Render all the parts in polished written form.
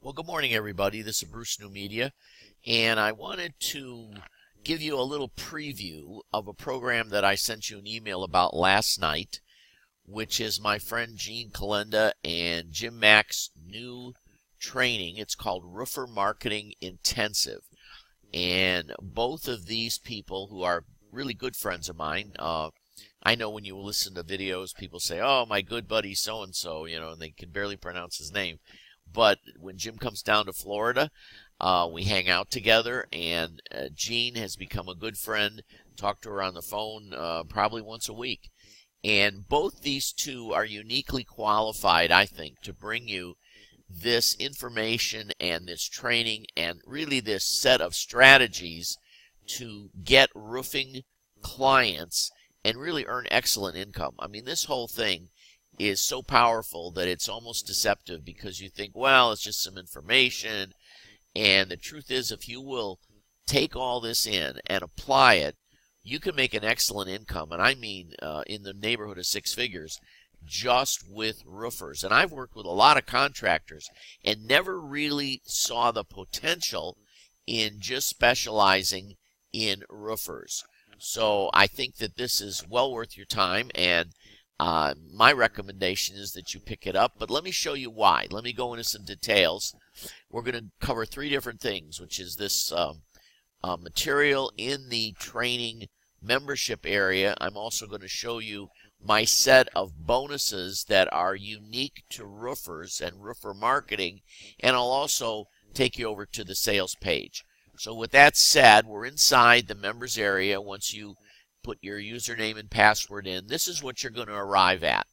Well, good morning, everybody. This is Bruce New Media, and I wanted to give you a little preview of a program that I sent you an email about last night, which is my friend Gene Calenda and Jim Mack's new training. It's called Roofer Marketing Intensive, and both of these people, who are really good friends of mine, I know when you listen to videos, people say, "Oh, my good buddy so-and-so," and they can barely pronounce his name. But when Jim comes down to Florida, we hang out together, and Jean has become a good friend. Talk to her on the phone probably once a week. And both these two are uniquely qualified, I think, to bring you this information and this training and really this set of strategies to get roofing clients and really earn excellent income. I mean, this whole thing is so powerful that it's almost deceptive, because you think, well, it's just some information. And the truth is, if you will take all this in and apply it, you can make an excellent income. And I mean in the neighborhood of six figures just with roofers. And I've worked with a lot of contractors and never really saw the potential in just specializing in roofers. So I think that this is well worth your time, and my recommendation is that you pick it up, but let me show you why. Let me go into some details. We're going to cover three different things, which is this material in the training membership area. I'm also going to show you my set of bonuses that are unique to roofers and roofer marketing, and I'll also take you over to the sales page. So with that said, we're inside the members area. Once you put your username and password in, this is what you're going to arrive at.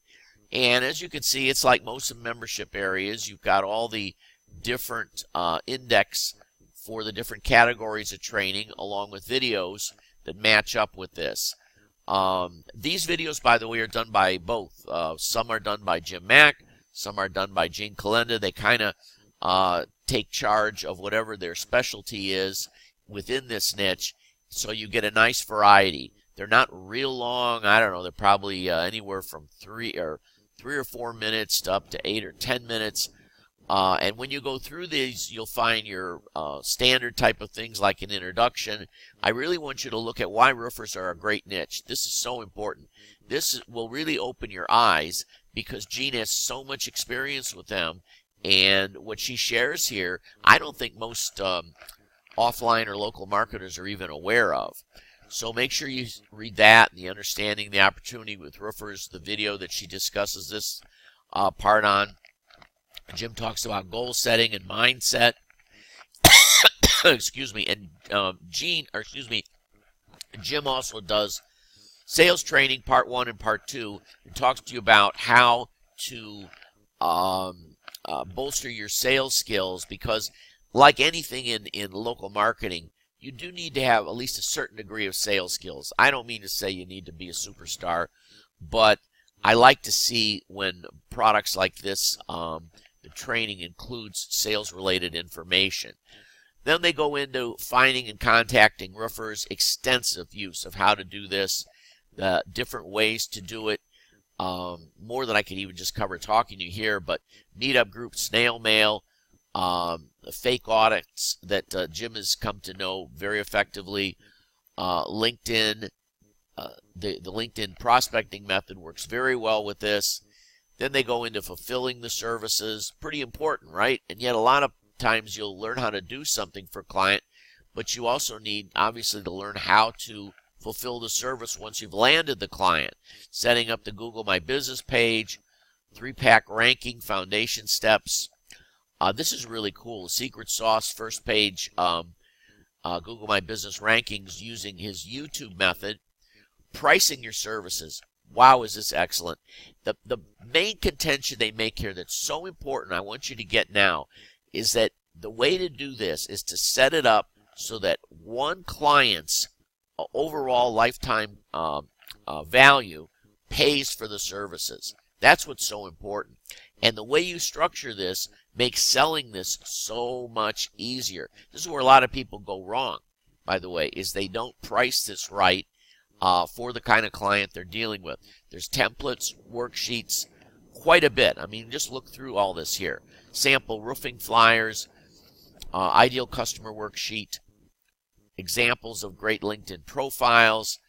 And as you can see, it's like most of membership areas. You've got all the different index for the different categories of training, along with videos that match up with this. These videos, by the way, are done by both. Some are done by Jim Mack, some are done by Gene Calenda. They kind of take charge of whatever their specialty is within this niche, so you get a nice variety. They're not real long. I don't know. They're probably anywhere from 3 or 4 minutes to up to 8 or 10 minutes. And when you go through these, you'll find your standard type of things like an introduction. I really want you to look at why roofers are a great niche. This is so important. This will really open your eyes, because Jean has so much experience with them. And what she shares here, I don't think most offline or local marketers are even aware of. So make sure you read that, the Understanding the Opportunity with Roofers, the video that she discusses this part on. Jim talks about goal setting and mindset. Excuse me. And Jim also does sales training part 1 and part 2, and talks to you about how to bolster your sales skills, because like anything in local marketing, you do need to have at least a certain degree of sales skills. I don't mean to say you need to be a superstar, but I like to see when products like this, the training includes sales-related information. Then they go into finding and contacting roofers, extensive use of how to do this, the different ways to do it, more than I could even just cover talking to you here, but meetup groups, snail mail, fake audits that Jim has come to know very effectively, LinkedIn. The LinkedIn prospecting method works very well with this. Then they go into fulfilling the services. Pretty important, right? And yet a lot of times you'll learn how to do something for a client, but you also need, obviously, to learn how to fulfill the service once you've landed the client. Setting up the Google My Business page, 3-pack ranking, foundation steps. This is really cool. Secret sauce, first page, Google My Business rankings using his YouTube method. Pricing your services. Wow, is this excellent. The main contention they make here that's so important, I want you to get now, is that the way to do this is to set it up so that one client's overall lifetime value pays for the services. That's what's so important. And the way you structure this makes selling this so much easier. This is where a lot of people go wrong, by the way, is they don't price this right for the kind of client they're dealing with. There's templates, worksheets, quite a bit. I mean, just look through all this here. Sample roofing flyers, ideal customer worksheet, examples of great LinkedIn profiles,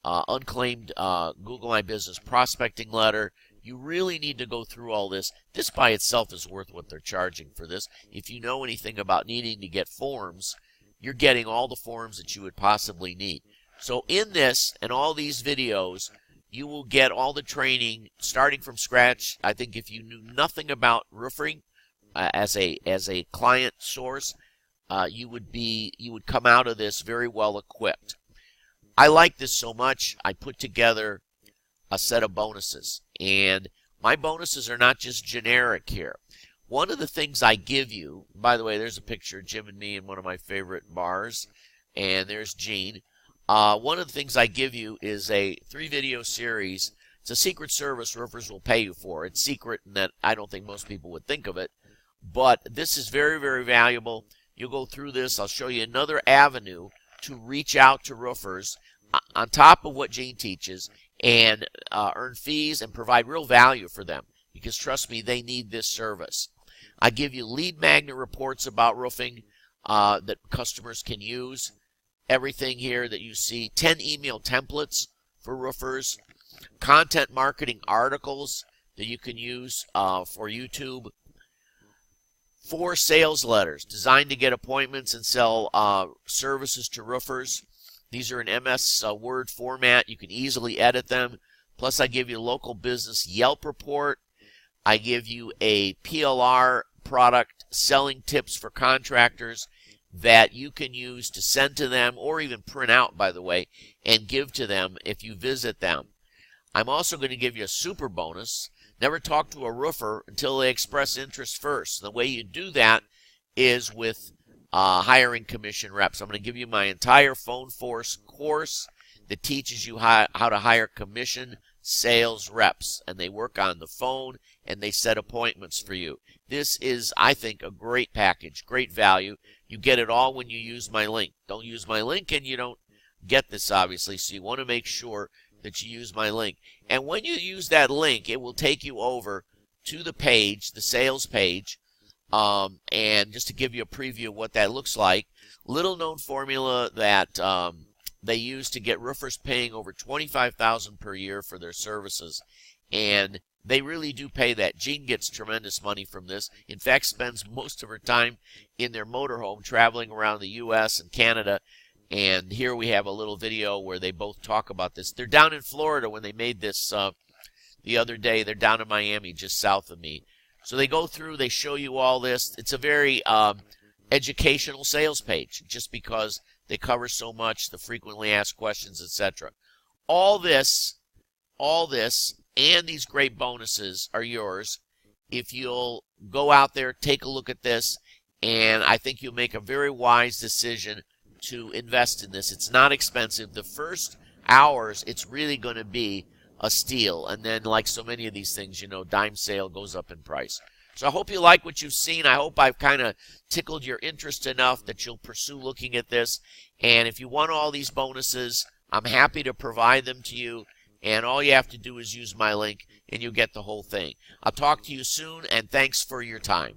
unclaimed Google My Business prospecting letter. You really need to go through all this. This by itself is worth what they're charging for this. If you know anything about needing to get forms, you're getting all the forms that you would possibly need. So in this and all these videos, you will get all the training starting from scratch. I think if you knew nothing about roofing as a client source, you would come out of this very well equipped. I like this so much, I put together a set of bonuses. And my bonuses are not just generic here. One of the things I give you, by the way, there's a picture of Jim and me in one of my favorite bars, and there's Gene. One of the things I give you is a 3-video series. It's a secret service roofers will pay you for. It's secret in that I don't think most people would think of it. But this is very, very valuable. You'll go through this. I'll show you another avenue to reach out to roofers on top of what Gene teaches and earn fees and provide real value for them, because trust me, they need this service. I give you lead magnet reports about roofing that customers can use. Everything here that you see, 10 email templates for roofers, content marketing articles that you can use for YouTube, 4 sales letters designed to get appointments and sell services to roofers. These are in MS Word format. You can easily edit them. Plus, I give you a local business Yelp report. I give you a PLR product selling tips for contractors that you can use to send to them or even print out, by the way, and give to them if you visit them. I'm also going to give you a super bonus. Never talk to a roofer until they express interest first. The way you do that is with hiring commission reps. I'm going to give you my entire Phone Force course that teaches you how to hire commission sales reps, and they work on the phone and they set appointments for you. This is, I think, a great package, great value. You get it all when you use my link. Don't use my link and you don't get this, obviously, so you want to make sure that you use my link. And when you use that link, it will take you over to the page, the sales page. And just to give you a preview of what that looks like, little known formula that they use to get roofers paying over $25,000 per year for their services, and they really do pay that. Jean gets tremendous money from this. In fact, spends most of her time in their motorhome traveling around the U.S. and Canada. And here we have a little video where they both talk about this. They're down in Florida when they made this the other day. They're down in Miami, just south of me. So they go through, they show you all this. It's a very educational sales page, just because they cover so much, the frequently asked questions, etc. All this, and these great bonuses are yours if you'll go out there, take a look at this, and I think you'll make a very wise decision to invest in this. It's not expensive. The first hours, it's really going to be a steal. And then, like so many of these things, you know, dime sale goes up in price. So I hope you like what you've seen. I hope I've kind of tickled your interest enough that you'll pursue looking at this. And if you want all these bonuses, I'm happy to provide them to you. And all you have to do is use my link, and you'll get the whole thing. I'll talk to you soon, and thanks for your time.